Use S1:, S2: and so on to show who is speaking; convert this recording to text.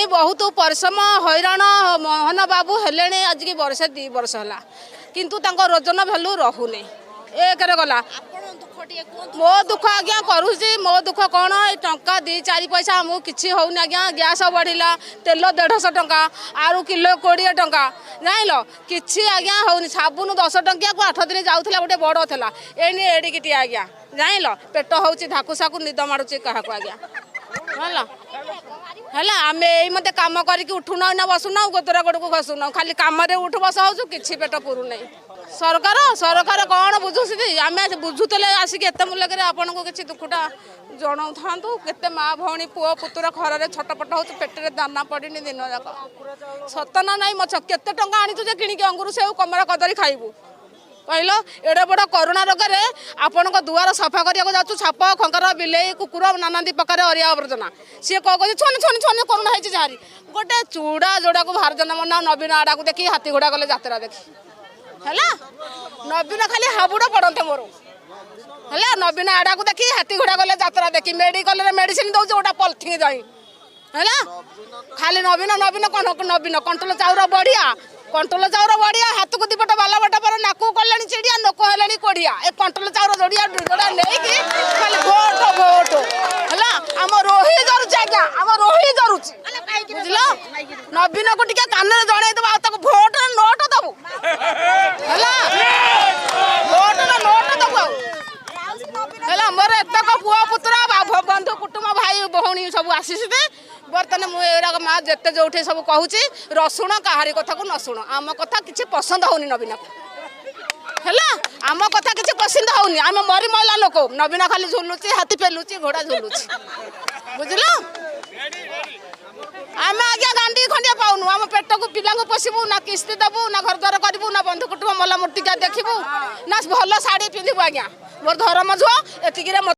S1: बहुत परिश्रम हैरान मोहन बाबू हेले आज की वर्ष 2 वर्ष है किंतु रोजन भैल्यू रोने एक गला मो दुख आज्ञा करुच्ची मो दुख कौन टंका 2-4 पैसा आमको किसी होनी आज्ञा गैस बढ़ला तेल 150 टंका आलू किलो 20 टंका जान कि आज्ञा होनी साबुन 10 टंकिया को 8 दिन जाऊला गोटे बड़ था एने एडिकी आज्ञा जान पेट हूँ धाकुसाकू निद मारुची क्या आज्ञा है आम यही मत कम करके उठुना ना बसुना गोदरा गोड़ को घसुना खाली कम उठ बस हो कि पेट पुरु नहीं सरकार सरकार कौन बुझुसी आम बुझुले आसिक एत मूल्य आपन को किसी दुखटा जनाऊ था केते माँ भौणी पुओ पुतुरा खरारे छटपट हो पेटे दाना पड़नी दिन जाक सतना ना मछ केते टंका आनी तुझे किणिक अंगुर से कमरा कदरी खाइबू कहल एडे बड़ करोना रोगे आपण दुआर सफा करने जाऊँ छाप खंकर बिले कुकुर नाना प्रकार अरिया आवर्जना सी कह छुनी छुनी छुनी करोना है जहारी गोटे चूड़ा जोड़ा को बाहर जना मना नवीन आड़ा को देखी हाथी घोड़ा गले जात्रा देखी है नवीन खाली हाबुड़ पड़ते मोर है नवीन आड़ा को देखी हाथी घोड़ा गले जात्रा देखी मेडिकल मेडिसिन दौर गोटा पलिथिन जाई है खाली नवीन नवीन कौन नवीन कंट्रोल चाउर बढ़िया कंट्रोल चाउर बढ़िया हाथ को दीपट बाला बटा पर नाकू कले चिड़िया नोक है कोड़िया ए कंट्रोल चाउर जोड़िया जोड़ा नहीं खाली भोट भोट है आम रोही जरुची आज्ञा आम रोही जरुची बुझल नवीन को टिके कान जनईदेव भोट नोट दबु भोट नोट दबु है मोर एतक पुआ पुतरा बंधु कुटुंब भाई भौणी सब आसी बर्तमान मुझे माँ जिते जो सब कहूँ रसुण कहारी कथा को न शुण आम कथा किसी पसंद होनी नवीन को है आम कथा किसी पसंद होनी आम मरी महिला लोक नवीन खाली झुलुची हाथी पेलुची घोड़ा झुलुची बुझल आम आज्ञा गांधी खंडिया पाऊनु आम पेट को पिला पोषबू ना किस्ती देवु ना घर द्वार करूँ ना बंधु कुटुंब मला मूर्तिका देखू ना भल शाढ़ी पिंधु आज्ञा मोर धर्म झुआ एतिक